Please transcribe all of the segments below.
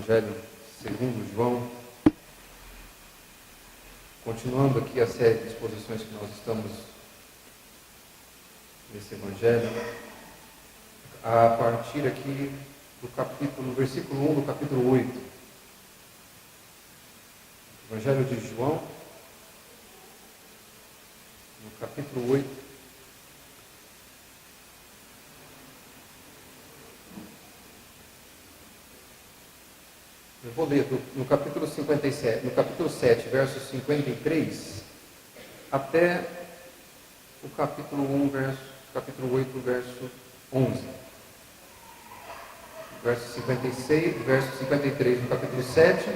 Evangelho segundo João, continuando aqui a série de exposições que nós estamos nesse Evangelho, a partir aqui do versículo 1 do capítulo 8. Evangelho de João, no capítulo 8. Eu vou ler no capítulo 57, no capítulo 7, versos 53, até o capítulo 8, verso 11. Verso 56, verso 53 do capítulo 7,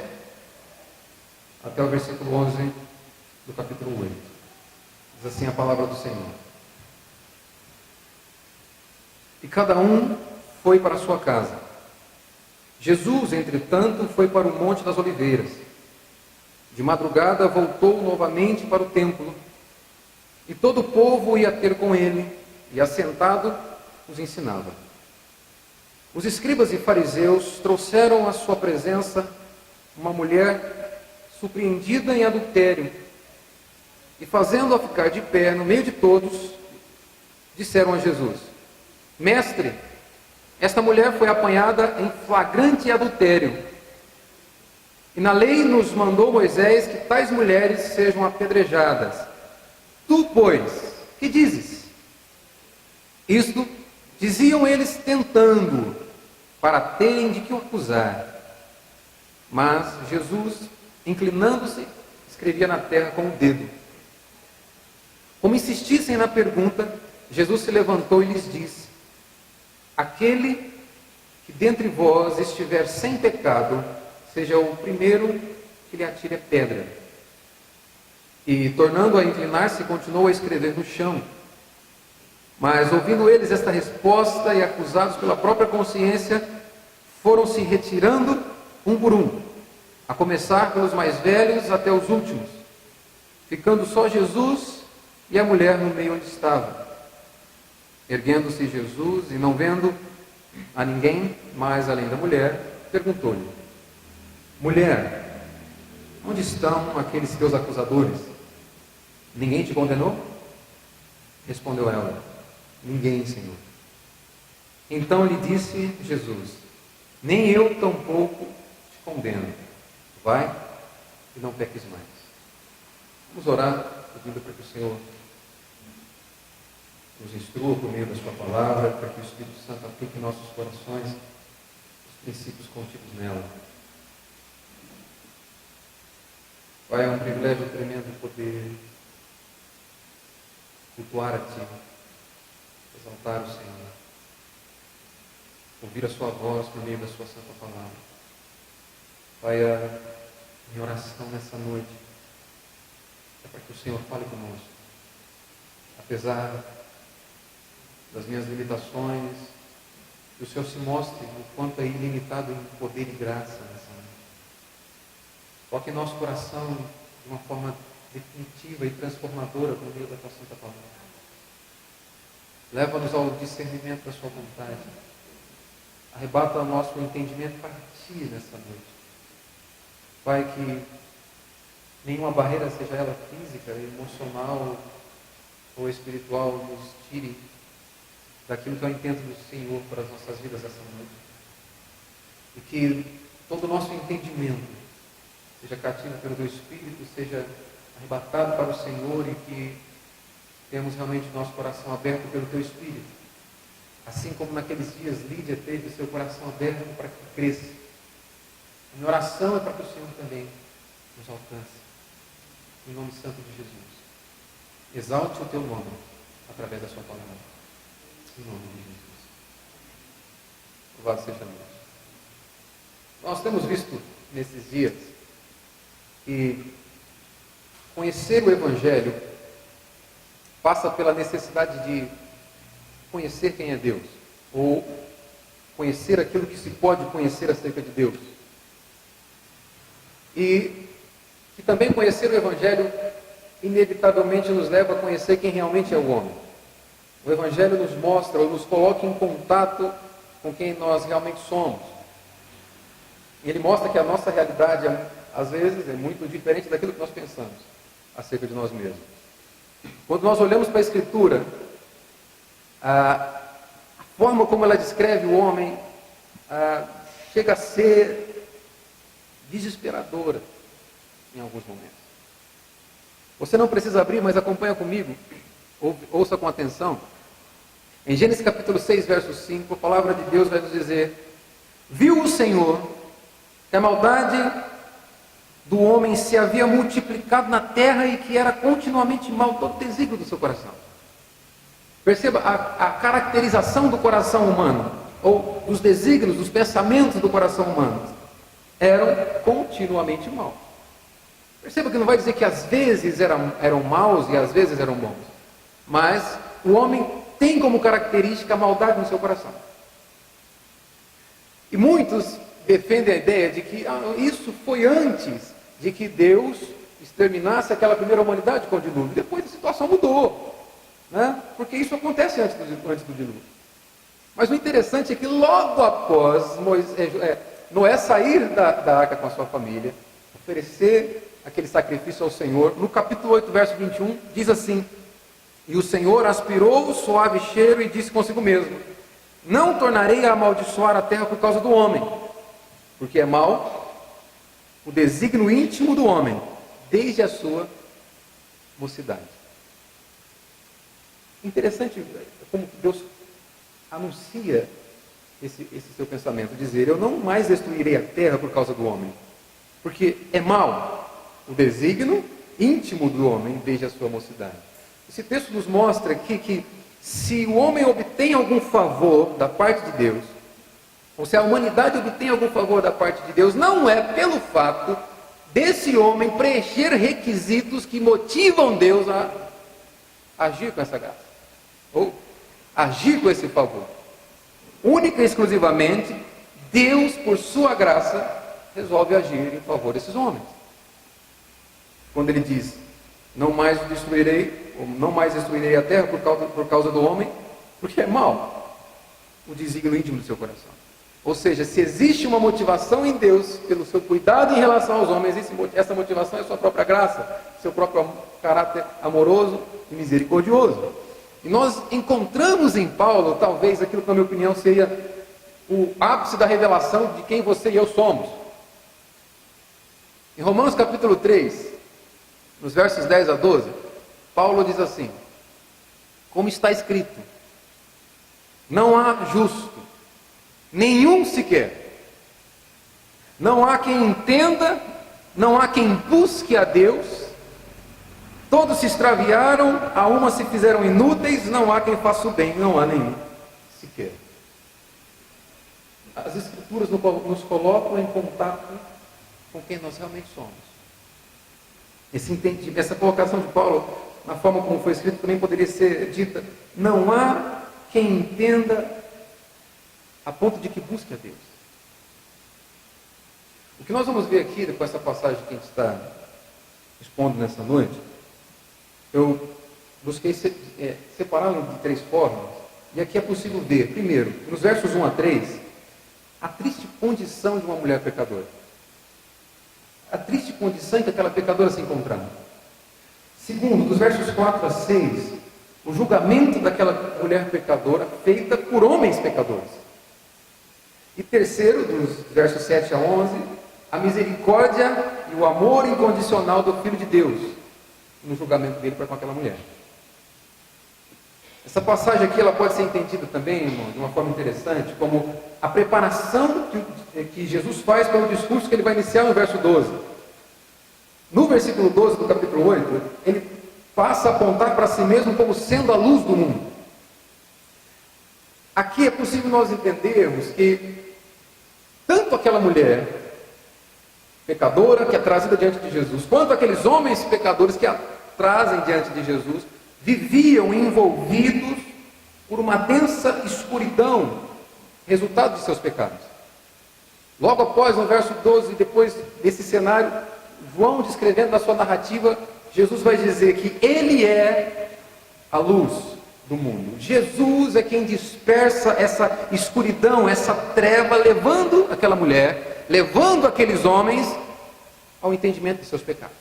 até o versículo 11 do capítulo 8. Diz assim a palavra do Senhor. E cada um foi para a sua casa. Jesus, entretanto, foi para o Monte das Oliveiras. De madrugada voltou novamente para o templo, e todo o povo ia ter com ele, e assentado os ensinava. Os escribas e fariseus trouxeram à sua presença uma mulher surpreendida em adultério, e fazendo-a ficar de pé no meio de todos, disseram a Jesus: Mestre, esta mulher foi apanhada em flagrante adultério. E na lei nos mandou Moisés que tais mulheres sejam apedrejadas. Tu, pois, que dizes? Isto diziam eles tentando, para terem de que o acusar. Mas Jesus, inclinando-se, escrevia na terra com o dedo. Como insistissem na pergunta, Jesus se levantou e lhes disse: Aquele que dentre vós estiver sem pecado, seja o primeiro que lhe atire a pedra. E, tornando a inclinar-se, continuou a escrever no chão. Mas, ouvindo eles esta resposta e acusados pela própria consciência, foram se retirando um por um, a começar pelos mais velhos até os últimos, ficando só Jesus e a mulher no meio onde estava. Erguendo-se Jesus e não vendo a ninguém mais além da mulher, perguntou-lhe: Mulher, onde estão aqueles teus acusadores? Ninguém te condenou? Respondeu ela: Ninguém, Senhor. Então lhe disse Jesus: Nem eu tampouco te condeno. Vai e não peques mais. Vamos orar, pedindo para que o Senhor nos instrua por meio da sua palavra, para que o Espírito Santo aplique em nossos corações os princípios contidos nela. Pai, é um privilégio tremendo poder cultuar a Ti, exaltar o Senhor, ouvir a Sua voz por meio da Sua santa palavra. Pai, a minha oração nessa noite é para que o Senhor fale conosco, apesar das minhas limitações, que o Senhor se mostre o quanto é ilimitado em poder e graça nessa noite. Toque em nosso coração de uma forma definitiva e transformadora por meio da Tua santa palavra. Leva-nos ao discernimento da Sua vontade. Arrebata o nosso entendimento para Ti nessa noite. Pai, que nenhuma barreira, seja ela física, emocional ou espiritual, nos tire daquilo que é o intento do Senhor para as nossas vidas essa noite. E que todo o nosso entendimento seja cativo pelo Teu Espírito, seja arrebatado para o Senhor e que temos realmente o nosso coração aberto pelo Teu Espírito. Assim como naqueles dias Lídia teve o seu coração aberto para que cresça. A minha oração é para que o Senhor também nos alcance. Em nome santo de Jesus. Exalte o Teu nome através da Sua palavra. Em nome de Jesus. Louvado seja Deus. Nós temos visto nesses dias que conhecer o Evangelho passa pela necessidade de conhecer quem é Deus, ou conhecer aquilo que se pode conhecer acerca de Deus. E que também conhecer o Evangelho inevitavelmente nos leva a conhecer quem realmente é o homem. O Evangelho nos mostra ou nos coloca em contato com quem nós realmente somos. E ele mostra que a nossa realidade, às vezes, é muito diferente daquilo que nós pensamos acerca de nós mesmos. Quando nós olhamos para a Escritura, a forma como ela descreve o homem chega a ser desesperadora em alguns momentos. Você não precisa abrir, mas acompanha comigo, ouça com atenção. Em Gênesis capítulo 6, verso 5, a palavra de Deus vai nos dizer: viu o Senhor que a maldade do homem se havia multiplicado na terra e que era continuamente mal todo desígnio do seu coração. Perceba a caracterização do coração humano, ou dos desígnios, dos pensamentos do coração humano, eram continuamente maus. Perceba que não vai dizer que às vezes eram maus e às vezes eram bons, mas o homem tem como característica a maldade no seu coração. E muitos defendem a ideia de que isso foi antes de que Deus exterminasse aquela primeira humanidade com o dilúvio. Depois a situação mudou, né? Porque isso acontece antes do dilúvio. Mas o interessante é que logo após Noé sair da arca com a sua família, oferecer aquele sacrifício ao Senhor, no capítulo 8, verso 21, diz assim: e o Senhor aspirou o suave cheiro e disse consigo mesmo: não tornarei a amaldiçoar a terra por causa do homem, porque é mau o desígnio íntimo do homem, desde a sua mocidade. Interessante como Deus anuncia esse seu pensamento, dizer: eu não mais destruirei a terra por causa do homem, porque é mau o desígnio íntimo do homem desde a sua mocidade. Esse texto nos mostra que se o homem obtém algum favor da parte de Deus, ou se a humanidade obtém algum favor da parte de Deus, não é pelo fato desse homem preencher requisitos que motivam Deus a agir com essa graça, ou agir com esse favor. Única e exclusivamente, Deus, por sua graça, resolve agir em favor desses homens. Quando ele diz: não mais o destruirei, ou não mais destruirei a terra por causa do homem, porque é mau o desígnio íntimo do seu coração. Ou seja, se existe uma motivação em Deus pelo seu cuidado em relação aos homens, essa motivação é sua própria graça, seu próprio caráter amoroso e misericordioso. E nós encontramos em Paulo, talvez aquilo que, na minha opinião, seria o ápice da revelação de quem você e eu somos. Em Romanos capítulo 3, nos versos 10 a 12, Paulo diz assim: como está escrito, não há justo, nenhum sequer, não há quem entenda, não há quem busque a Deus, todos se extraviaram, a uma se fizeram inúteis, não há quem faça o bem, não há nenhum sequer. As Escrituras nos colocam em contato com quem nós realmente somos. Essa colocação de Paulo, na forma como foi escrito, também poderia ser dita: não há quem entenda a ponto de que busque a Deus. O que nós vamos ver aqui, com essa passagem que a gente está expondo nessa noite, eu busquei separá-lo de 3 formas, e aqui é possível ver, primeiro, nos versos 1 a 3, a triste condição de uma mulher pecadora. A triste condição em que aquela pecadora se encontrava. Segundo, dos versos 4 a 6, o julgamento daquela mulher pecadora feita por homens pecadores. E terceiro, dos versos 7 a 11, a misericórdia e o amor incondicional do Filho de Deus, no julgamento dele para com aquela mulher. Essa passagem aqui ela pode ser entendida também, irmão, de uma forma interessante, como a preparação que Jesus faz para o discurso que ele vai iniciar no verso 12. No versículo 12 do capítulo 8, ele passa a apontar para si mesmo como sendo a luz do mundo. Aqui é possível nós entendermos que tanto aquela mulher pecadora que é trazida diante de Jesus, quanto aqueles homens pecadores que a trazem diante de Jesus, viviam envolvidos por uma densa escuridão, resultado de seus pecados. Logo após, no verso 12, depois desse cenário, João descrevendo na sua narrativa, Jesus vai dizer que Ele é a luz do mundo. Jesus é quem dispersa essa escuridão, essa treva, levando aquela mulher, levando aqueles homens ao entendimento de seus pecados.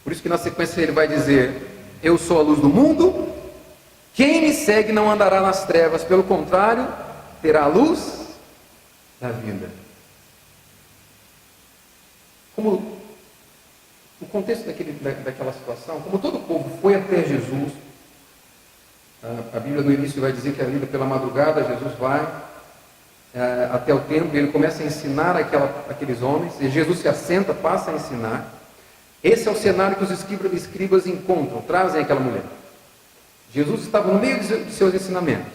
Por isso que na sequência ele vai dizer: eu sou a luz do mundo, quem me segue não andará nas trevas, pelo contrário, terá a luz da vida. Como o contexto daquela situação, como todo o povo foi até Jesus, a Bíblia no início vai dizer que ainda pela madrugada Jesus vai até o templo, e ele começa a ensinar aqueles homens, e Jesus se assenta, passa a ensinar. Esse é o cenário que os escribas encontram, trazem aquela mulher. Jesus estava no meio de seus ensinamentos.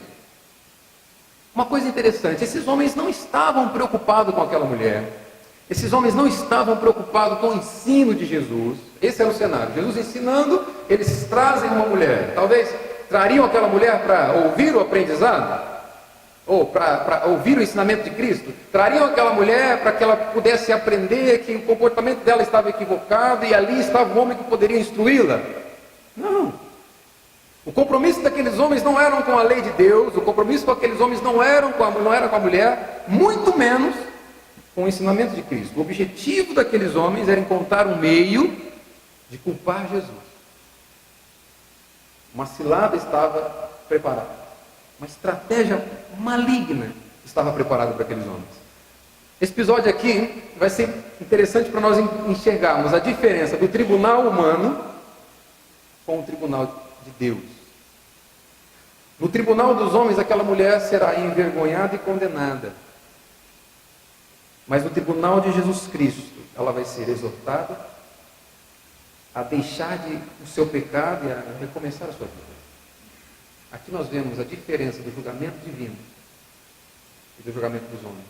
Uma coisa interessante, esses homens não estavam preocupados com aquela mulher, esses homens não estavam preocupados com o ensino de Jesus. Esse era o cenário, Jesus ensinando, eles trazem uma mulher. Talvez trariam aquela mulher para ouvir o aprendizado, ou para ouvir o ensinamento de Cristo. Trariam aquela mulher para que ela pudesse aprender que o comportamento dela estava equivocado, e ali estava um homem que poderia instruí-la. Não. O compromisso daqueles homens não era com a lei de Deus, o compromisso com aqueles homens não era com a mulher, muito menos com o ensinamento de Cristo. O objetivo daqueles homens era encontrar um meio de culpar Jesus. Uma cilada estava preparada, uma estratégia maligna estava preparada para aqueles homens. Esse episódio aqui vai ser interessante para nós enxergarmos a diferença do tribunal humano com o tribunal de Deus. No tribunal dos homens, aquela mulher será envergonhada e condenada. Mas no tribunal de Jesus Cristo, ela vai ser exortada a deixar o seu pecado e a recomeçar a sua vida. Aqui nós vemos a diferença do julgamento divino e do julgamento dos homens.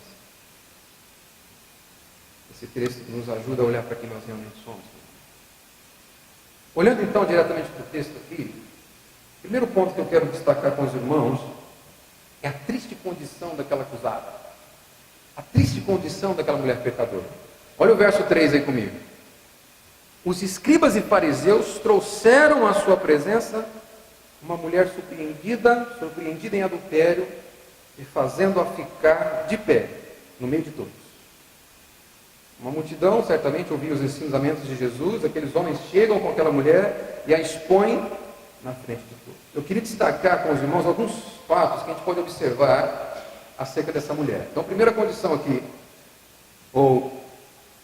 Esse texto nos ajuda a olhar para quem nós realmente somos. Olhando então diretamente para o texto aqui, o primeiro ponto que eu quero destacar com os irmãos é a triste condição daquela acusada. A triste condição daquela mulher pecadora. Olha o verso 3 aí comigo. Os escribas e fariseus trouxeram à sua presença uma mulher surpreendida em adultério, e fazendo-a ficar de pé no meio de todos. Uma multidão certamente ouvia os ensinamentos de Jesus. Aqueles homens chegam com aquela mulher e a expõem na frente de todos. Eu queria destacar com os irmãos alguns fatos que a gente pode observar acerca dessa mulher. Então, primeira condição aqui,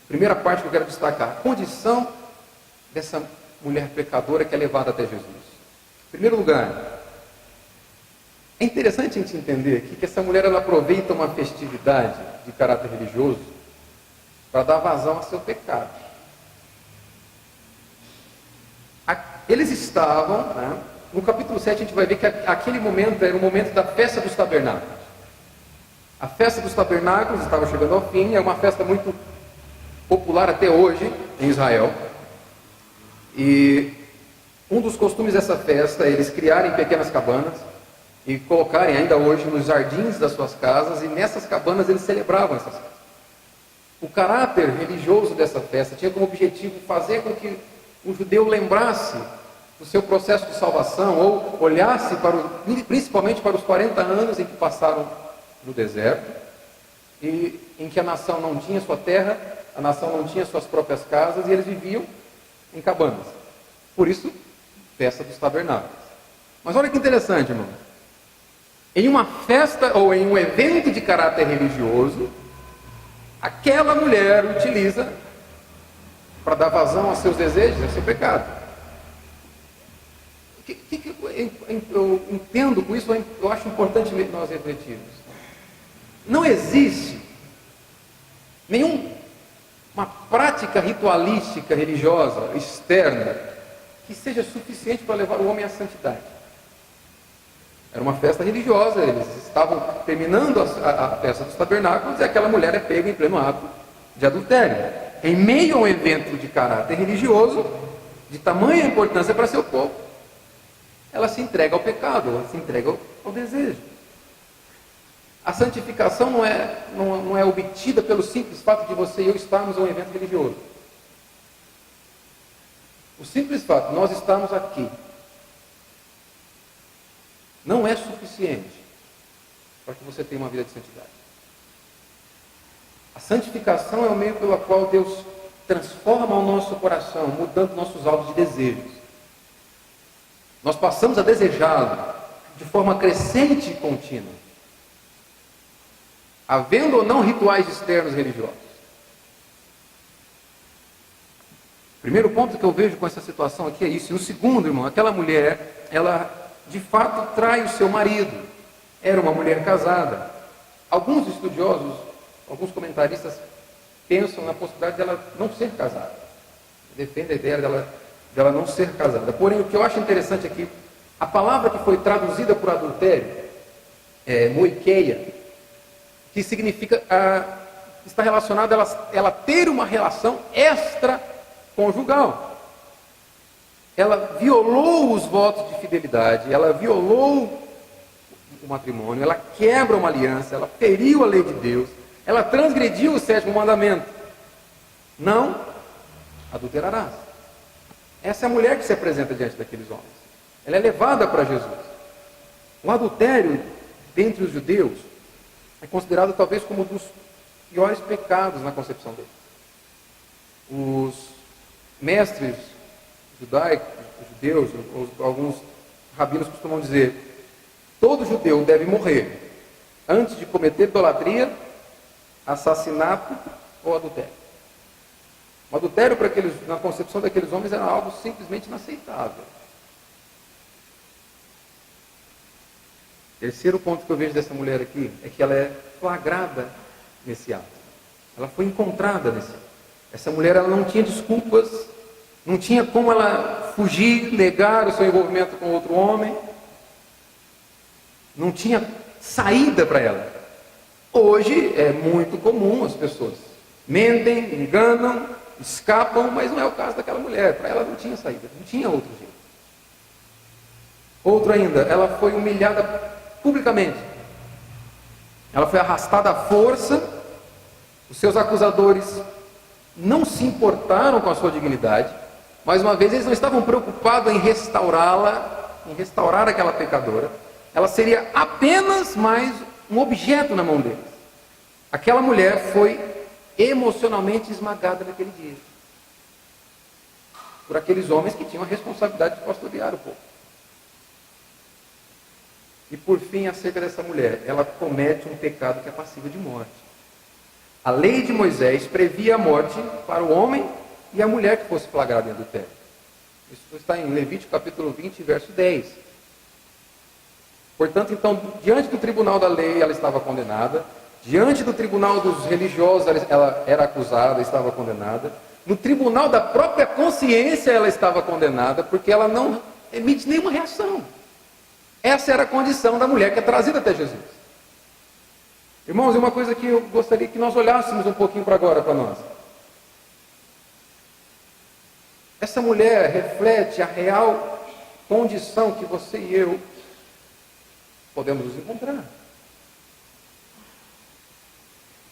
primeira parte que eu quero destacar, a condição dessa mulher pecadora que é levada até Jesus. Em primeiro lugar, é interessante a gente entender aqui que essa mulher ela aproveita uma festividade de caráter religioso para dar vazão ao seu pecado. Eles estavam, no capítulo 7 a gente vai ver que aquele momento era o momento da festa dos tabernáculos. A festa dos tabernáculos estava chegando ao fim, é uma festa muito popular até hoje em Israel. E um dos costumes dessa festa é eles criarem pequenas cabanas e colocarem ainda hoje nos jardins das suas casas, e nessas cabanas eles celebravam essas festas. O caráter religioso dessa festa tinha como objetivo fazer com que o judeu lembrasse do seu processo de salvação, ou olhasse principalmente para os 40 anos em que passaram no deserto, e em que a nação não tinha sua terra, a nação não tinha suas próprias casas, e eles viviam em cabanas. Por isso, festa dos tabernáculos. Mas olha que interessante, irmão. Em uma festa ou em um evento de caráter religioso, aquela mulher utiliza para dar vazão aos seus desejos, ao seu pecado. O que eu entendo com isso? Eu acho importante nós refletirmos. Não existe nenhuma prática ritualística religiosa externa que seja suficiente para levar o homem à santidade. Era uma festa religiosa, eles estavam terminando a festa dos tabernáculos, e aquela mulher é pega em pleno ato de adultério. Em meio a um evento de caráter religioso, de tamanha importância para seu povo, ela se entrega ao pecado, ela se entrega ao desejo. A santificação não é obtida pelo simples fato de você e eu estarmos em um evento religioso. O simples fato de nós estarmos aqui, não é suficiente para que você tenha uma vida de santidade. A santificação é o meio pelo qual Deus transforma o nosso coração, mudando nossos alvos de desejos. Nós passamos a desejá-lo de forma crescente e contínua, havendo ou não rituais externos religiosos. O primeiro ponto que eu vejo com essa situação aqui é isso. E o segundo, irmão, aquela mulher, ela de fato trai o seu marido. Era uma mulher casada. Alguns estudiosos, alguns comentaristas pensam na possibilidade dela não ser casada. Defendem a ideia dela não ser casada. Porém, o que eu acho interessante aqui, a palavra que foi traduzida por adultério, moikeia, que significa, está relacionada a ela ter uma relação extraconjugal. Ela violou os votos de fidelidade, ela violou o matrimônio, ela quebra uma aliança, ela feriu a lei de Deus, ela transgrediu o 7º mandamento. Não adulterarás. Essa é a mulher que se apresenta diante daqueles homens. Ela é levada para Jesus. O adultério, dentre os judeus, é considerado talvez como um dos piores pecados na concepção deles. Os mestres judaicos, judeus, alguns rabinos costumam dizer: todo judeu deve morrer antes de cometer idolatria, assassinato ou adultério. O adultério, na concepção daqueles homens, era algo simplesmente inaceitável. Terceiro ponto que eu vejo dessa mulher aqui é que ela é flagrada nesse ato. Ela foi encontrada nesse ato. Essa mulher, ela não tinha desculpas, não tinha como ela fugir, negar o seu envolvimento com outro homem. Não tinha saída para ela. Hoje é muito comum as pessoas mentem, enganam, escapam, mas não é o caso daquela mulher. Para ela não tinha saída, não tinha outro jeito. Outro ainda, ela foi humilhada publicamente. Ela foi arrastada à força. Os seus acusadores não se importaram com a sua dignidade. Mais uma vez, eles não estavam preocupados em restaurá-la, em restaurar aquela pecadora. Ela seria apenas mais um objeto na mão deles. Aquela mulher foi emocionalmente esmagada naquele dia por aqueles homens que tinham a responsabilidade de pastorear o povo. E por fim, acerca dessa mulher, ela comete um pecado que é passível de morte. A lei de Moisés previa a morte para o homem e a mulher que fosse flagrada em adultério. Isso está em Levítico capítulo 20, verso 10. Portanto, então, diante do tribunal da lei, ela estava condenada. Diante do tribunal dos religiosos, ela era acusada, estava condenada. No tribunal da própria consciência, ela estava condenada, porque ela não emite nenhuma reação. Essa era a condição da mulher que é trazida até Jesus. Irmãos, e uma coisa que eu gostaria que nós olhássemos um pouquinho para agora, para nós. Essa mulher reflete a real condição que você e eu podemos nos encontrar.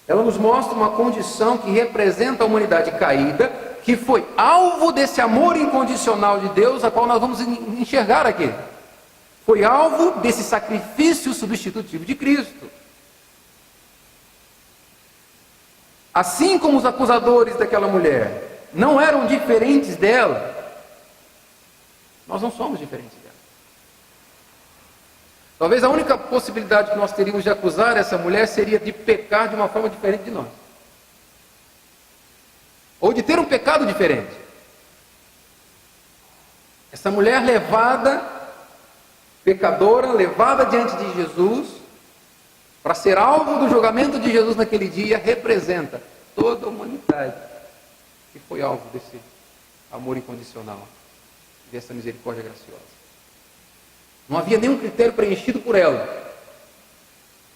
Ela nos mostra uma condição que representa a humanidade caída, que foi alvo desse amor incondicional de Deus, a qual nós vamos enxergar aqui. Foi alvo desse sacrifício substitutivo de Cristo. Assim como os acusadores daquela mulher não eram diferentes dela, nós não somos diferentes dela. Talvez a única possibilidade que nós teríamos de acusar essa mulher seria de pecar de uma forma diferente de nós. Ou de ter um pecado diferente. Essa mulher pecadora, levada diante de Jesus, para ser alvo do julgamento de Jesus naquele dia, representa toda a humanidade que foi alvo desse amor incondicional, dessa misericórdia graciosa. Não havia nenhum critério preenchido por ela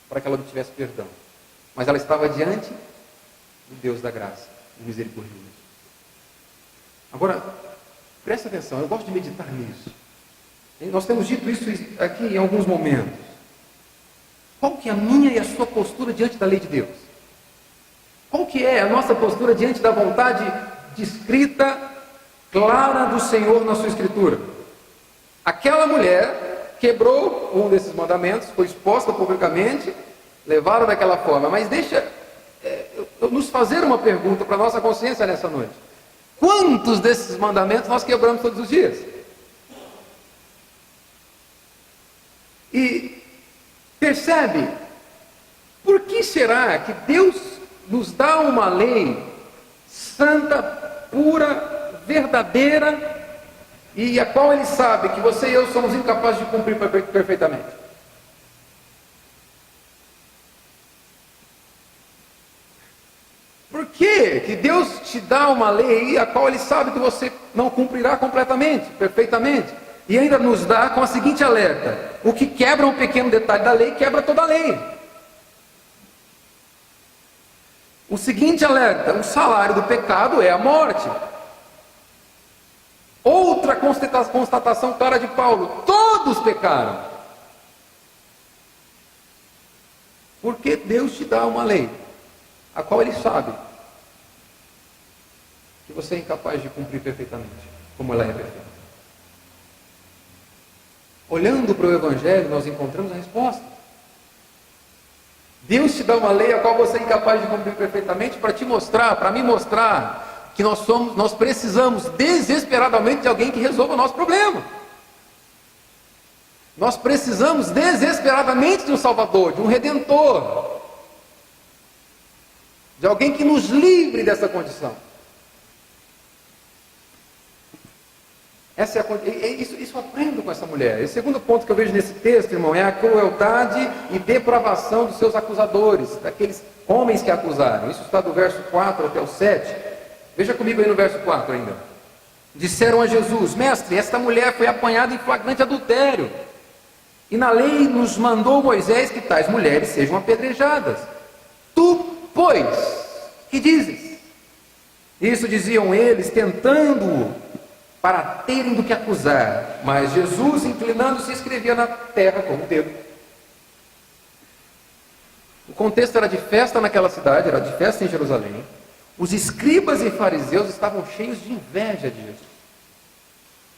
para que ela obtivesse perdão, mas ela estava diante do Deus da graça, do misericordioso. Agora, presta atenção, eu gosto de meditar nisso. Nós temos dito isso aqui em alguns momentos. Qual que é a minha e a sua postura diante da lei de Deus? Qual que é a nossa postura diante da vontade descrita, clara do Senhor na sua Escritura? Aquela mulher quebrou um desses mandamentos, foi exposta publicamente, levaram daquela forma. Mas deixa eu nos fazer uma pergunta para a nossa consciência nessa noite. Quantos desses mandamentos nós quebramos todos os dias? E percebe, por que será que Deus nos dá uma lei santa, pura, verdadeira, e a qual Ele sabe que você e eu somos incapazes de cumprir perfeitamente? Por que Deus te dá uma lei a qual Ele sabe que você não cumprirá completamente, perfeitamente? E ainda nos dá com a seguinte alerta: o que quebra um pequeno detalhe da lei, quebra toda a lei. O seguinte alerta: o salário do pecado é a morte. Outra constatação clara de Paulo: todos pecaram. Porque Deus te dá uma lei, a qual Ele sabe que você é incapaz de cumprir perfeitamente, como ela é perfeita. Olhando para o Evangelho, nós encontramos a resposta. Deus te dá uma lei a qual você é incapaz de cumprir perfeitamente para te mostrar, para me mostrar que nós precisamos desesperadamente de alguém que resolva o nosso problema. Nós precisamos desesperadamente de um Salvador, de um Redentor, de alguém que nos livre dessa condição. Isso eu aprendo com essa mulher. E o segundo ponto que eu vejo nesse texto, irmão, é a crueldade e depravação dos seus acusadores, daqueles homens que acusaram. Isso está do verso 4 até o 7. Veja comigo aí no verso 4 ainda. Disseram a Jesus: Mestre, esta mulher foi apanhada em flagrante adultério, e na lei nos mandou Moisés que tais mulheres sejam apedrejadas. Tu, pois, que dizes? Isso diziam eles, tentando-o para terem do que acusar. Mas Jesus, inclinando-se, escrevia na terra com o dedo. O contexto era de festa naquela cidade, era de festa em Jerusalém. Os escribas e fariseus estavam cheios de inveja de Jesus.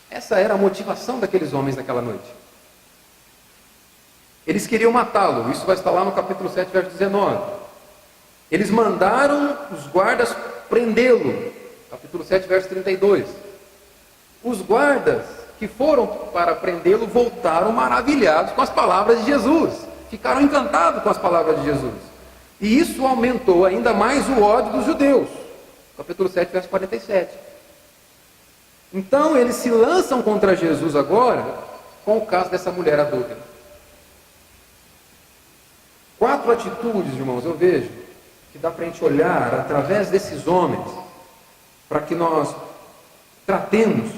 Essa era a motivação daqueles homens naquela noite. Eles queriam matá-lo. Isso vai estar lá no capítulo 7, verso 19. Eles mandaram os guardas prendê-lo. Capítulo 7, verso 32. Os guardas que foram para prendê-lo voltaram maravilhados com as palavras de Jesus. Ficaram encantados com as palavras de Jesus. E isso aumentou ainda mais o ódio dos judeus. Capítulo 7, verso 47. Então eles se lançam contra Jesus agora com o caso dessa mulher adúltera. 4 atitudes, irmãos, eu vejo que dá para a gente olhar através desses homens para que nós tratemos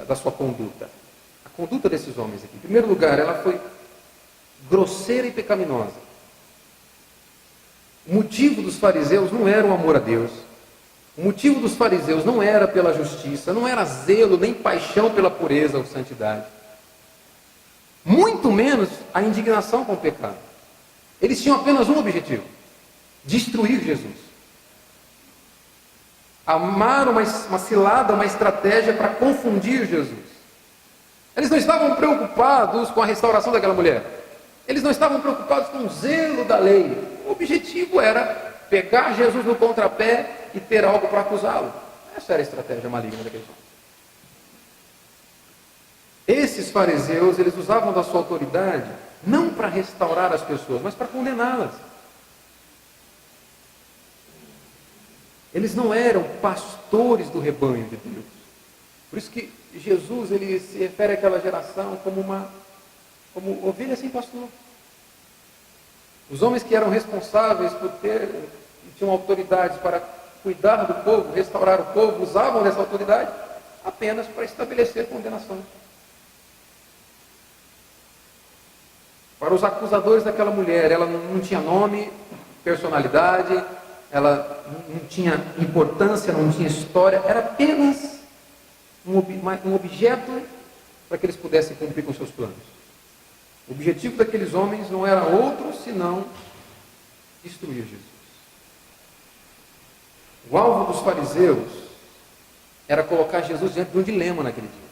da sua conduta. A conduta desses homens aqui. Em primeiro lugar, ela foi grosseira e pecaminosa. O motivo dos fariseus não era o amor a Deus. O motivo dos fariseus não era pela justiça, não era zelo nem paixão pela pureza ou santidade. Muito menos a indignação com o pecado. Eles tinham apenas um objetivo: destruir Jesus. Amaram uma cilada, uma estratégia para confundir Jesus. Eles não estavam preocupados com a restauração daquela mulher. Eles não estavam preocupados com o zelo da lei. O objetivo era pegar Jesus no contrapé e ter algo para acusá-lo. Essa era a estratégia maligna daqueles homens. Esses fariseus, eles usavam da sua autoridade não para restaurar as pessoas, mas para condená-las. Eles não eram pastores do rebanho de Deus. Por isso que Jesus, ele se refere àquela geração como ovelha sem pastor. Os homens que eram responsáveis por tinham autoridade para cuidar do povo, restaurar o povo, usavam dessa autoridade apenas para estabelecer condenação. Para os acusadores daquela mulher, ela não tinha nome, personalidade, ela não tinha importância, não tinha história, era apenas um objeto para que eles pudessem cumprir com seus planos. O objetivo daqueles homens não era outro senão destruir Jesus. O alvo dos fariseus era colocar Jesus diante de um dilema naquele dia.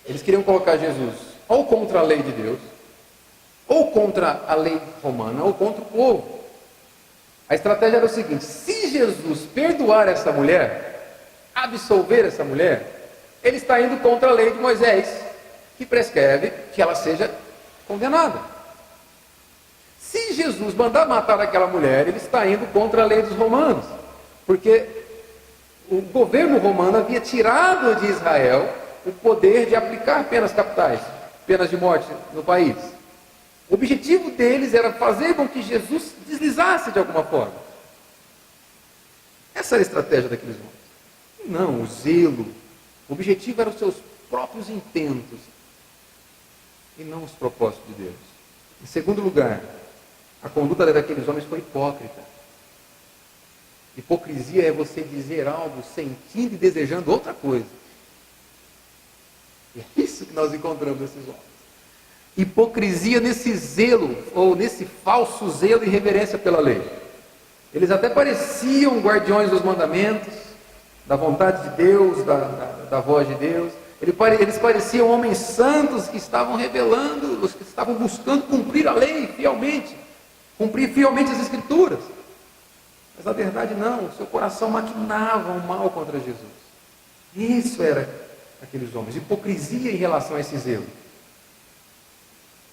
Eles queriam colocar Jesus ou contra a lei de Deus, ou contra a lei romana, ou contra o povo. A estratégia era o seguinte: se Jesus perdoar essa mulher, absolver essa mulher, ele está indo contra a lei de Moisés, que prescreve que ela seja condenada. Se Jesus mandar matar aquela mulher, ele está indo contra a lei dos romanos, porque o governo romano havia tirado de Israel o poder de aplicar penas capitais, penas de morte no país. O objetivo deles era fazer com que Jesus deslizasse de alguma forma. Essa era a estratégia daqueles homens. Não, o zelo. O objetivo eram os seus próprios intentos e não os propósitos de Deus. Em segundo lugar, a conduta daqueles homens foi hipócrita. Hipocrisia é você dizer algo sentindo e desejando outra coisa. E é isso que nós encontramos nesses homens. Hipocrisia nesse zelo, ou nesse falso zelo e reverência pela lei. Eles até pareciam guardiões dos mandamentos, da vontade de Deus, da voz de Deus. Eles pareciam homens santos que estavam revelando, que estavam buscando cumprir a lei fielmente, cumprir fielmente as Escrituras. Mas na verdade não, o seu coração maquinava o mal contra Jesus. Isso era aqueles homens, hipocrisia em relação a esse zelo.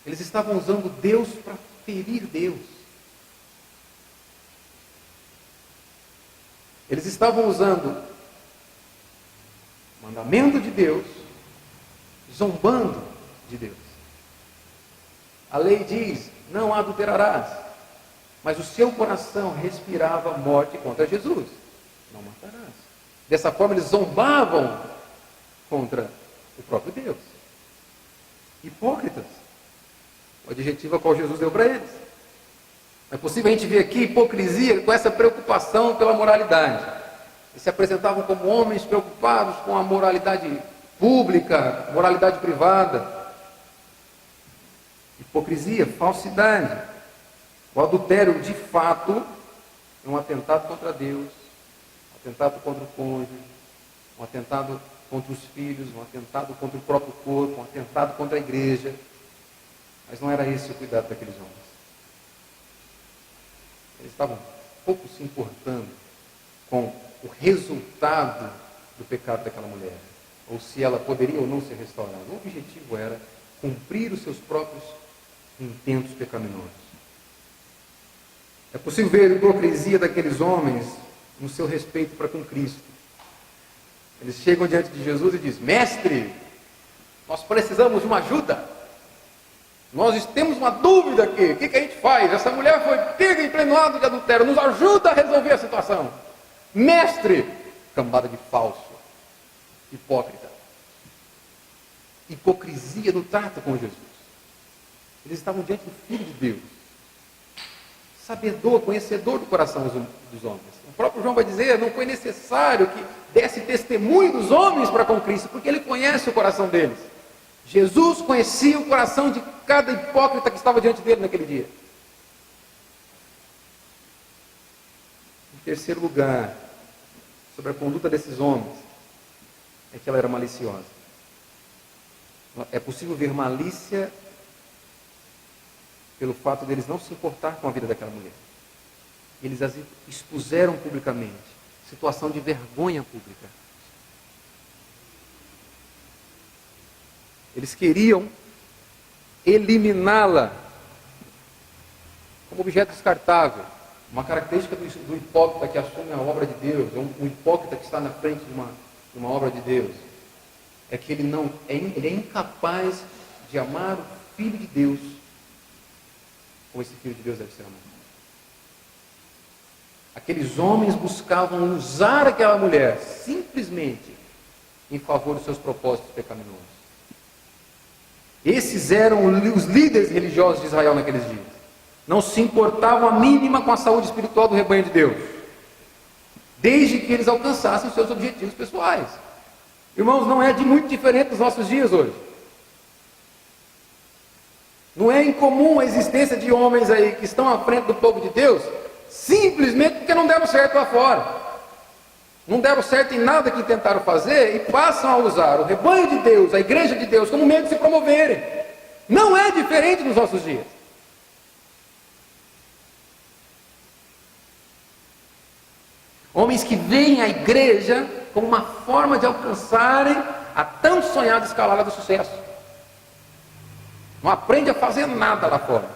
Eles estavam usando Deus para ferir Deus. Eles estavam usando o mandamento de Deus, zombando de Deus. A lei diz: não adulterarás. Mas o seu coração respirava morte contra Jesus. Não matarás. Dessa forma eles zombavam contra o próprio Deus. Hipócritas. O adjetivo a qual Jesus deu para eles. É possível a gente ver aqui hipocrisia com essa preocupação pela moralidade. Eles se apresentavam como homens preocupados com a moralidade pública, moralidade privada. Hipocrisia, falsidade. O adultério, de fato, é um atentado contra Deus, um atentado contra o cônjuge, um atentado contra os filhos, um atentado contra o próprio corpo, um atentado contra a igreja. Mas não era esse o cuidado daqueles homens. Eles estavam pouco se importando com o resultado do pecado daquela mulher, ou se ela poderia ou não ser restaurada. O objetivo era cumprir os seus próprios intentos pecaminosos. É possível ver a hipocrisia daqueles homens no seu respeito para com Cristo. Eles chegam diante de Jesus e dizem: mestre, nós precisamos de uma ajuda. Nós temos uma dúvida aqui. O que a gente faz? Essa mulher foi pega em pleno ato de adultério. Nos ajuda a resolver a situação. Mestre, cambada de falso, hipócrita. Hipocrisia no trato com Jesus. Eles estavam diante do Filho de Deus, sabedor, conhecedor do coração dos homens. O próprio João vai dizer: não foi necessário que desse testemunho dos homens para com Cristo, porque ele conhece o coração deles. Jesus conhecia o coração de cada hipócrita que estava diante dele naquele dia. Em terceiro lugar, sobre a conduta desses homens, é que ela era maliciosa. É possível ver malícia pelo fato deles não se importar com a vida daquela mulher. Eles as expuseram publicamente, situação de vergonha pública. Eles queriam eliminá-la como objeto descartável. Uma característica do hipócrita que assume a obra de Deus, um hipócrita que está na frente de uma obra de Deus, é que ele é incapaz de amar o Filho de Deus como esse Filho de Deus deve ser amado. Aqueles homens buscavam usar aquela mulher simplesmente em favor dos seus propósitos pecaminosos. Esses eram os líderes religiosos de Israel naqueles dias. Não se importavam a mínima com a saúde espiritual do rebanho de Deus, desde que eles alcançassem os seus objetivos pessoais. Irmãos, não é de muito diferente dos nossos dias hoje. Não é incomum a existência de homens aí que estão à frente do povo de Deus, simplesmente porque não deram certo lá fora. não deram certo em nada que tentaram fazer e passam a usar o rebanho de Deus, a igreja de Deus, como meio de se promoverem. Não é diferente nos nossos dias. Homens que veem a igreja como uma forma de alcançarem a tão sonhada escalada do sucesso. Não aprende a fazer nada lá fora.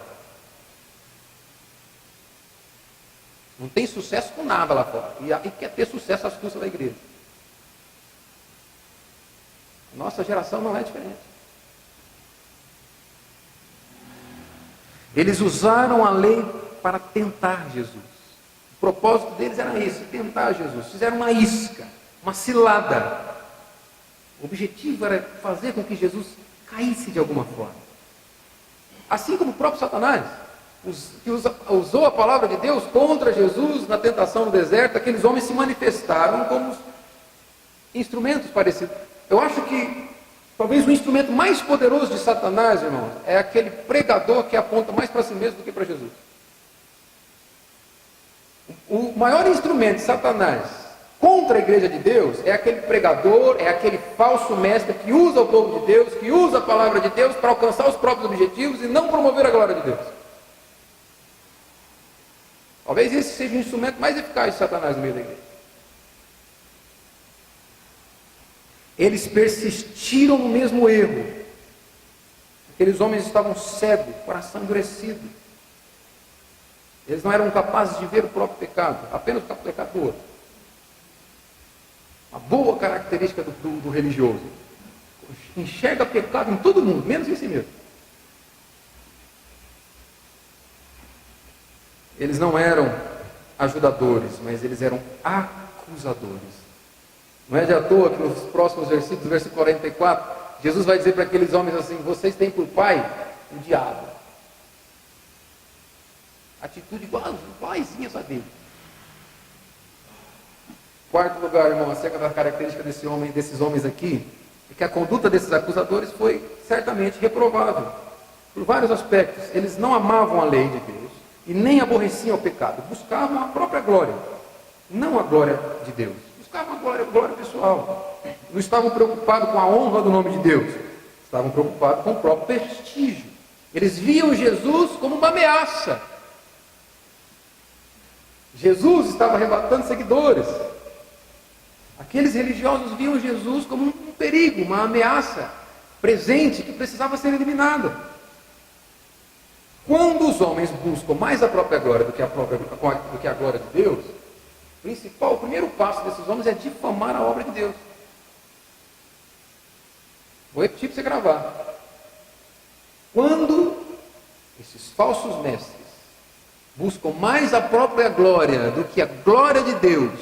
Não tem sucesso com nada lá fora. E quer ter sucesso às custas da igreja. Nossa geração não é diferente. Eles usaram a lei para tentar Jesus. O propósito deles era esse, tentar Jesus. Fizeram uma isca, uma cilada. O objetivo era fazer com que Jesus caísse de alguma forma. Assim como o próprio Satanás, que usou a palavra de Deus contra Jesus na tentação no deserto, aqueles homens se manifestaram como instrumentos parecidos. Eu acho que talvez o instrumento mais poderoso de Satanás, irmãos, é aquele pregador que aponta mais para si mesmo do que para Jesus. O maior instrumento de Satanás contra a igreja de Deus é aquele pregador, é aquele falso mestre que usa o povo de Deus, que usa a palavra de Deus para alcançar os próprios objetivos e não promover a glória de Deus. Talvez esse seja o instrumento mais eficaz de Satanás no meio da igreja. Eles persistiram no mesmo erro. Aqueles homens estavam cegos, coração endurecido. Eles não eram capazes de ver o próprio pecado, apenas o pecado do outro. Uma boa característica do religioso. Enxerga pecado em todo mundo, menos em si mesmo. Eles não eram ajudadores, mas eles eram acusadores. Não é de à toa que nos próximos versículos, versículo 44, Jesus vai dizer para aqueles homens assim: vocês têm por pai o diabo. Atitude igual, igualzinha a dele. Quarto lugar, irmão, acerca da característica desses homens aqui, é que a conduta desses acusadores foi certamente reprovável, por vários aspectos. Eles não amavam a lei de Deus e nem aborreciam o pecado, buscavam a própria glória, não a glória de Deus. Buscavam a glória pessoal. Não estavam preocupados com a honra do nome de Deus, estavam preocupados com o próprio prestígio. Eles viam Jesus como uma ameaça. Jesus estava arrebatando seguidores. Aqueles religiosos viam Jesus como um perigo, uma ameaça presente que precisava ser eliminada. Quando os homens buscam mais a própria glória do que a glória de Deus, o primeiro passo desses homens é difamar a obra de Deus. Vou repetir para você gravar. Quando esses falsos mestres buscam mais a própria glória do que a glória de Deus,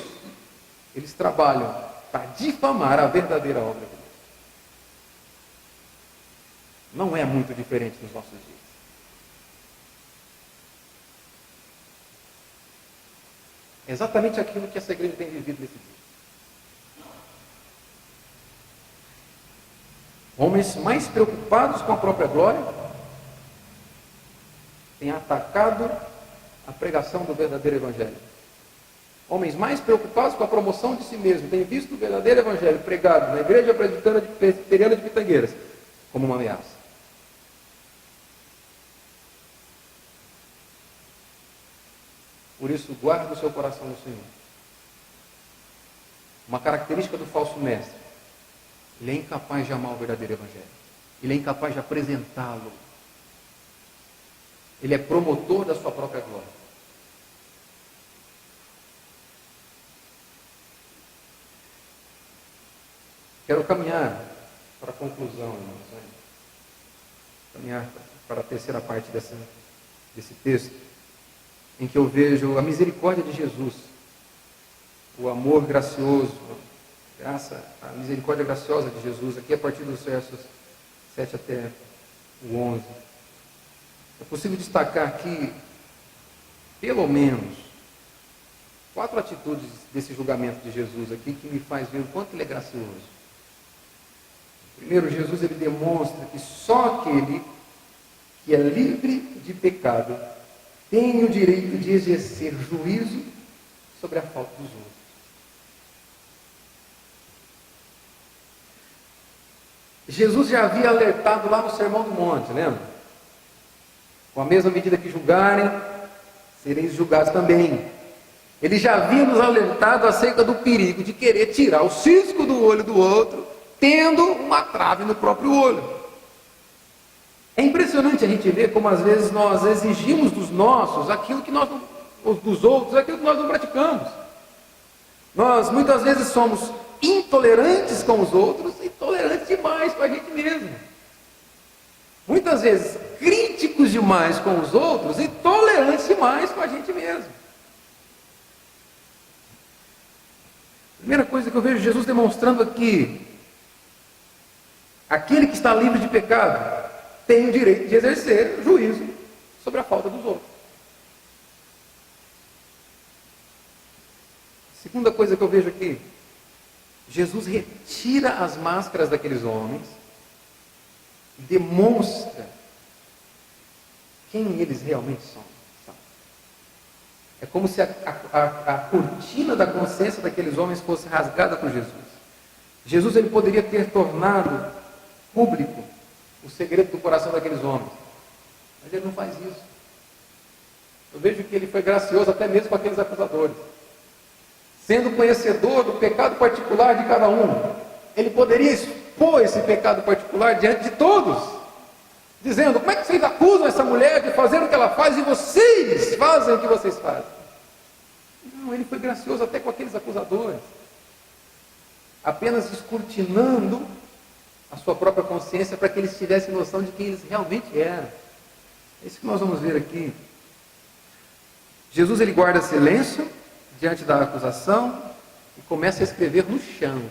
eles trabalham para difamar a verdadeira obra de Deus. Não é muito diferente nos nossos dias. É exatamente aquilo que essa igreja tem vivido nesse dia. Homens mais preocupados com a própria glória têm atacado a pregação do verdadeiro evangelho. Homens mais preocupados com a promoção de si mesmos têm visto o verdadeiro evangelho pregado na igreja presbiteriana de Pitangueiras como uma ameaça. Por isso, guarde o seu coração no Senhor. Uma característica do falso mestre: ele é incapaz de amar o verdadeiro evangelho. Ele é incapaz de apresentá-lo. Ele é promotor da sua própria glória. Quero caminhar para a conclusão, irmãos. Caminhar para a terceira parte desse texto, em que eu vejo a misericórdia de Jesus, o amor gracioso, a misericórdia graciosa de Jesus, aqui a partir dos versos 7 até o 11. É possível destacar aqui, pelo menos, 4 atitudes desse julgamento de Jesus aqui que me faz ver o quanto ele é gracioso. Primeiro, Jesus ele demonstra que só aquele que é livre de pecado tem o direito de exercer juízo sobre a falta dos outros. Jesus já havia alertado lá no Sermão do Monte, lembra? Com a mesma medida que julgarem, sereis julgados também. Ele já havia nos alertado acerca do perigo de querer tirar o cisco do olho do outro, tendo uma trave no próprio olho. É impressionante a gente ver como às vezes nós exigimos dos nossos aquilo que nós não, ou dos outros aquilo que nós não praticamos. Nós muitas vezes somos intolerantes com os outros e tolerantes demais com a gente mesmo. Muitas vezes críticos demais com os outros e tolerantes demais com a gente mesmo. Primeira coisa que eu vejo Jesus demonstrando aqui: aquele que está livre de pecado tem o direito de exercer juízo sobre a falta dos outros. Segunda coisa que eu vejo aqui: Jesus retira as máscaras daqueles homens e demonstra quem eles realmente são. É como se a cortina da consciência daqueles homens fosse rasgada por Jesus. Jesus ele poderia ter tornado público o segredo do coração daqueles homens, mas ele não faz isso. Eu vejo que ele foi gracioso até mesmo com aqueles acusadores. Sendo conhecedor do pecado particular de cada um, ele poderia expor esse pecado particular diante de todos, dizendo: como é que vocês acusam essa mulher de fazer o que ela faz e vocês fazem o que vocês fazem? Não, ele foi gracioso até com aqueles acusadores, apenas descortinando a sua própria consciência para que eles tivessem noção de quem eles realmente eram. É isso que nós vamos ver aqui. Jesus ele guarda silêncio diante da acusação e começa a escrever no chão.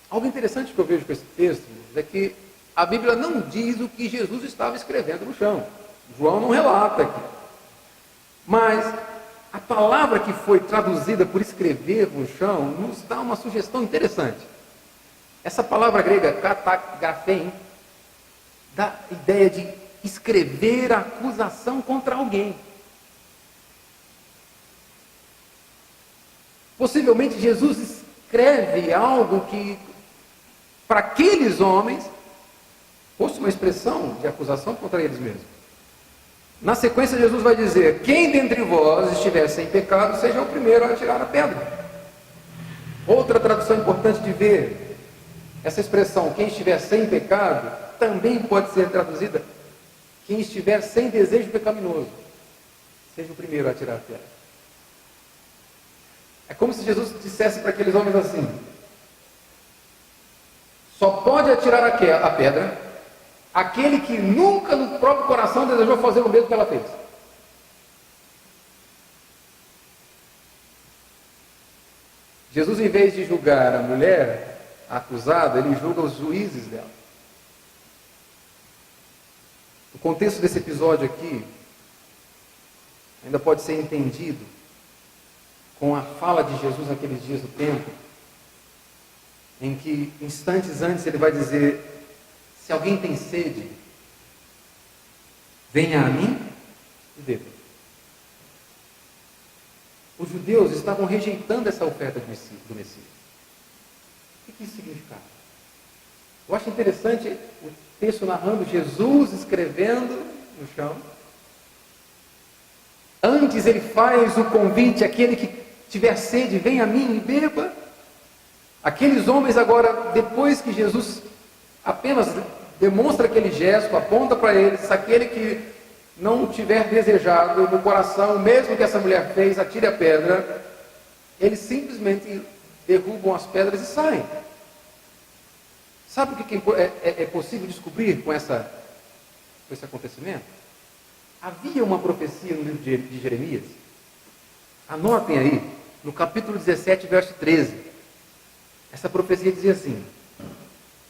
Algo interessante que eu vejo com esse texto é que a Bíblia não diz o que Jesus estava escrevendo no chão. João não relata aqui. Mas a palavra que foi traduzida por escrever no chão nos dá uma sugestão interessante. Essa palavra grega, katagrafein, dá a ideia de escrever a acusação contra alguém. Possivelmente Jesus escreve algo que, para aqueles homens, fosse uma expressão de acusação contra eles mesmos. Na sequência, Jesus vai dizer: quem dentre vós estiver sem pecado, seja o primeiro a atirar a pedra. Outra tradução importante de ver, essa expressão, quem estiver sem pecado, também pode ser traduzida: quem estiver sem desejo pecaminoso, seja o primeiro a atirar a pedra. É como se Jesus dissesse para aqueles homens assim: só pode atirar a pedra aquele que nunca no próprio coração desejou fazer o mesmo que ela fez. Jesus, em vez de julgar a mulher acusada, ele julga os juízes dela. O contexto desse episódio aqui ainda pode ser entendido com a fala de Jesus naqueles dias do templo, em que instantes antes ele vai dizer: se alguém tem sede, venha a mim e beba. Os judeus estavam rejeitando essa oferta do Messias. O que isso significava? Eu acho interessante o texto narrando Jesus escrevendo no chão. Antes ele faz o convite: aquele que tiver sede, venha a mim e beba. Aqueles homens agora, depois que Jesus apenas demonstra aquele gesto, aponta para eles: aquele que não tiver desejado no coração, mesmo que essa mulher fez, atire a pedra. Eles simplesmente derrubam as pedras e saem. Sabe o que é possível descobrir com esse acontecimento? Havia uma profecia no livro de Jeremias. Anotem aí, no capítulo 17, verso 13. Essa profecia dizia assim: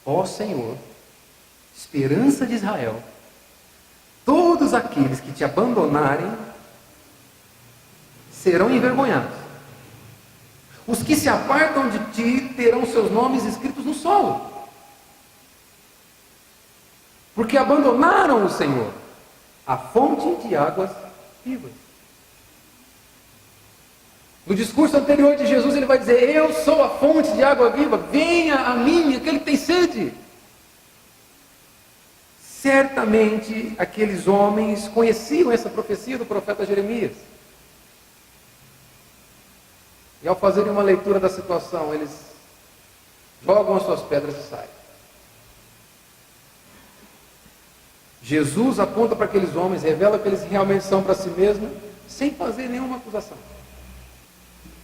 ó Senhor, esperança de Israel, todos aqueles que te abandonarem serão envergonhados. Os que se apartam de ti terão seus nomes escritos no solo, porque abandonaram o Senhor, a fonte de águas vivas. No discurso anterior de Jesus, ele vai dizer: eu sou a fonte de água viva, venha a mim aquele que tem sede. Certamente aqueles homens conheciam essa profecia do profeta Jeremias. E ao fazerem uma leitura da situação, eles jogam as suas pedras e saem. Jesus aponta para aqueles homens, revela que eles realmente são para si mesmos, sem fazer nenhuma acusação.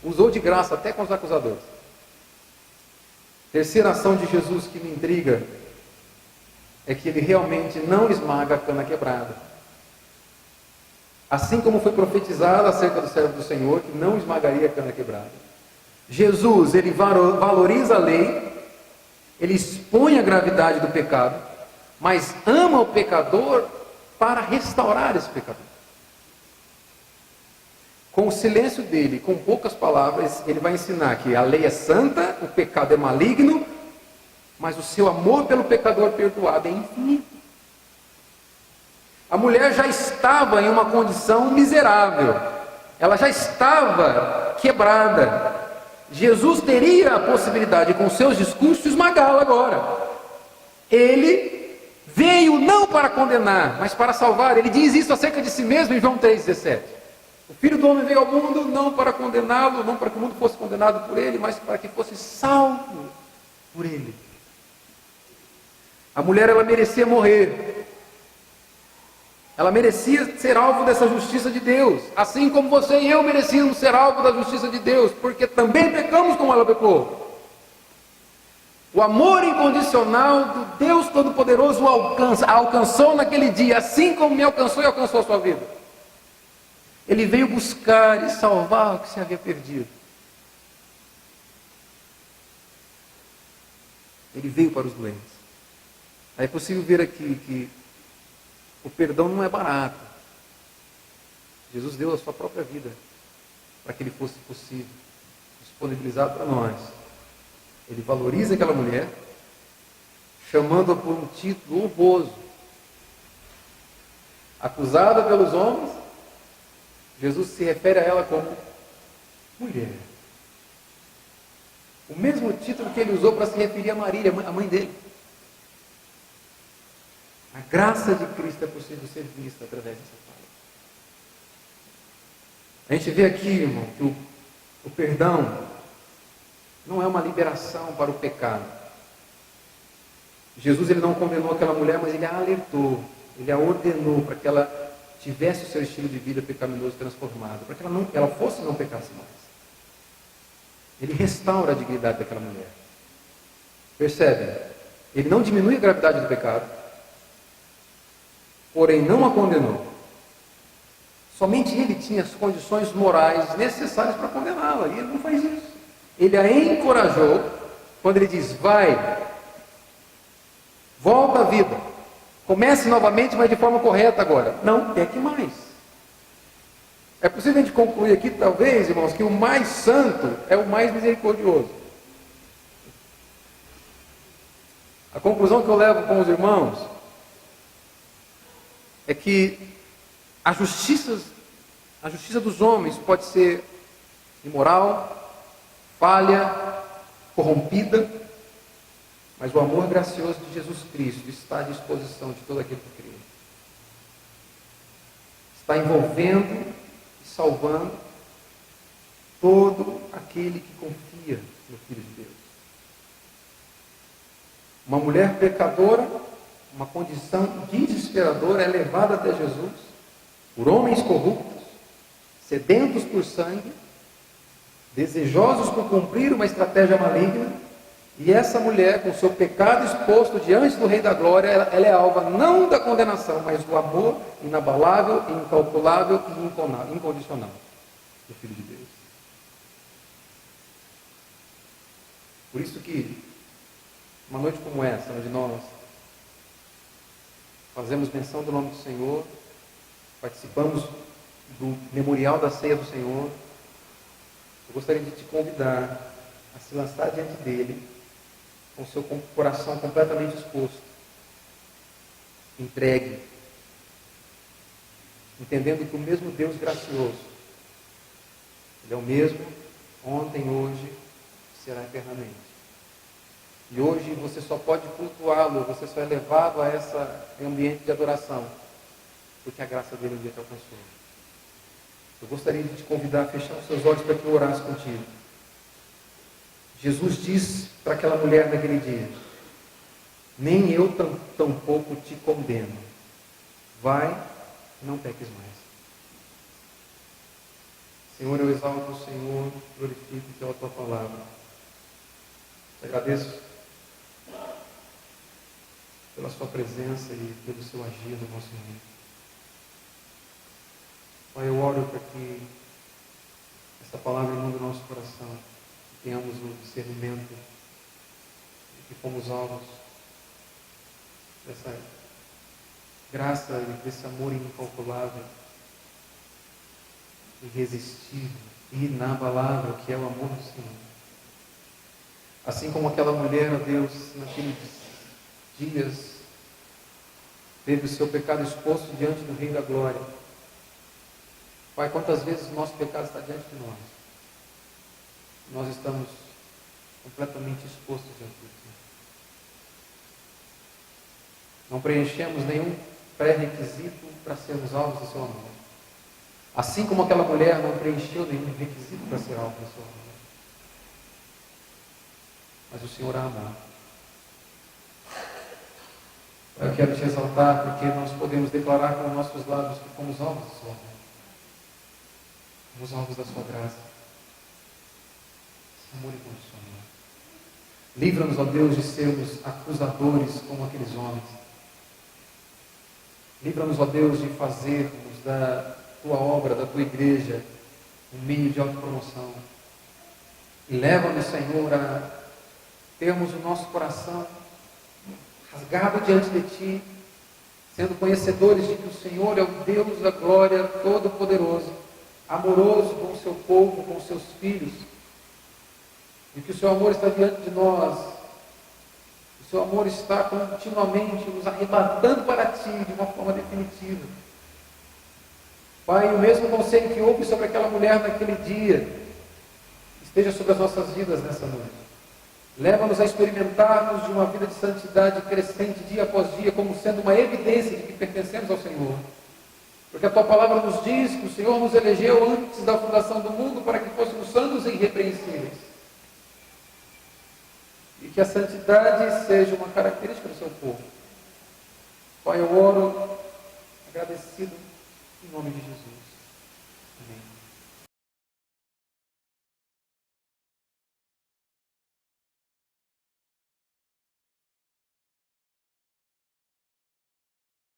Usou de graça até com os acusadores. Terceira ação de Jesus que me intriga é que ele realmente não esmaga a cana quebrada. Assim como foi profetizado acerca do servo do Senhor, que não esmagaria a cana quebrada. Jesus, ele valoriza a lei, ele expõe a gravidade do pecado, mas ama o pecador para restaurar esse pecador. Com o silêncio dele, com poucas palavras, ele vai ensinar que a lei é santa, o pecado é maligno, mas o seu amor pelo pecador perdoado é infinito. A mulher já estava em uma condição miserável, ela já estava quebrada. Jesus teria a possibilidade, com seus discursos, esmagá-la agora. Ele veio não para condenar, mas para salvar. Ele diz isso acerca de si mesmo em João 3,17. O Filho do Homem veio ao mundo não para condená-lo, não para que o mundo fosse condenado por ele, mas para que fosse salvo por ele. A mulher, ela merecia morrer. Ela merecia ser alvo dessa justiça de Deus, assim como você e eu merecíamos ser alvo da justiça de Deus, porque também pecamos como ela pecou. O amor incondicional do Deus Todo-Poderoso alcançou naquele dia, assim como me alcançou e alcançou a sua vida. Ele veio buscar e salvar o que se havia perdido. Ele veio para os doentes. É possível ver aqui que o perdão não é barato. Jesus deu a sua própria vida para que ele fosse possível, disponibilizado para nós. Ele valoriza aquela mulher, chamando-a por um título honroso. Acusada pelos homens, Jesus se refere a ela como mulher. O mesmo título que ele usou para se referir a Maria, a mãe dele. A graça de Cristo é possível ser vista através dessa fala. A gente vê aqui, irmão, que o perdão não é uma liberação para o pecado. Jesus, ele não condenou aquela mulher, mas ele a alertou, ele a ordenou para que ela tivesse o seu estilo de vida pecaminoso transformado, para que ela fosse e não pecasse mais. Ele restaura a dignidade daquela mulher. Percebe? Ele não diminui a gravidade do pecado, porém não a condenou. Somente ele tinha as condições morais necessárias para condená-la, e ele não faz isso. Ele a encorajou, quando ele diz, vai, volta à vida, comece novamente, mas de forma correta agora. Não peque mais. É possível a gente concluir aqui, talvez, irmãos, que o mais santo é o mais misericordioso. A conclusão que eu levo com os irmãos é que a justiça dos homens pode ser imoral, falha, corrompida, mas o amor gracioso de Jesus Cristo está à disposição de todo aquele que crê. Está envolvendo e salvando todo aquele que confia no Filho de Deus. Uma mulher pecadora, uma condição desesperadora, é levada até Jesus por homens corruptos, sedentos por sangue, desejosos por cumprir uma estratégia maligna, e essa mulher, com seu pecado exposto diante do Rei da Glória, ela é alva não da condenação, mas do amor inabalável, incalculável e incondicional do Filho de Deus. Por isso que, uma noite como essa, onde nós fazemos menção do nome do Senhor, participamos do memorial da ceia do Senhor, eu gostaria de te convidar a se lançar diante dele, com seu coração completamente exposto, entregue, entendendo que o mesmo Deus gracioso, Ele é o mesmo ontem, hoje, será eternamente. E hoje você só pode cultuá-lo, você só é levado a esse ambiente de adoração, porque a graça dele um dia te alcançou. Eu gostaria de te convidar a fechar os seus olhos para que eu orasse contigo. Jesus diz para aquela mulher naquele dia: nem eu tampouco te condeno. Vai, não peques mais. Senhor, eu exalto o Senhor, glorifico pela tua palavra. Te agradeço pela sua presença e pelo seu agir no nosso meio. Pai, eu oro para que essa palavra inunde o nosso coração, que tenhamos o discernimento de que fomos alvos dessa graça e desse amor incalculável, irresistível e inabalável que é o amor do Senhor. Assim como aquela mulher, ó Deus, naqueles dias, teve o seu pecado exposto diante do Rei da Glória. Pai, quantas vezes o nosso pecado está diante de nós? Nós estamos completamente expostos diante de Ti. Não preenchemos nenhum pré-requisito para sermos alvos do Seu amor. Assim como aquela mulher não preencheu nenhum requisito para ser alvo do Seu amor. Mas o Senhor a amou. Eu quero te exaltar porque nós podemos declarar com nossos lábios que fomos alvos do Seu amor. Fomos alvos da Sua graça. Esse amor incondicional. Livra-nos, ó Deus, de sermos acusadores como aqueles homens. Livra-nos, ó Deus, de fazermos da Tua obra, da Tua igreja, um meio de autopromoção. E leva-nos, Senhor, a termos o nosso coração rasgado diante de Ti, sendo conhecedores de que o Senhor é o Deus da glória, todo-poderoso, amoroso com o Seu povo, com os Seus filhos, e que o Seu amor está diante de nós. O Seu amor está continuamente nos arrebatando para Ti de uma forma definitiva. Pai, o mesmo conselho que houve sobre aquela mulher naquele dia, esteja sobre as nossas vidas nessa noite. Leva-nos a experimentarmos de uma vida de santidade crescente dia após dia, como sendo uma evidência de que pertencemos ao Senhor. Porque a Tua palavra nos diz que o Senhor nos elegeu antes da fundação do mundo para que fôssemos santos e irrepreensíveis. E que a santidade seja uma característica do Seu povo. Pai, eu oro agradecido em nome de Jesus. Amém.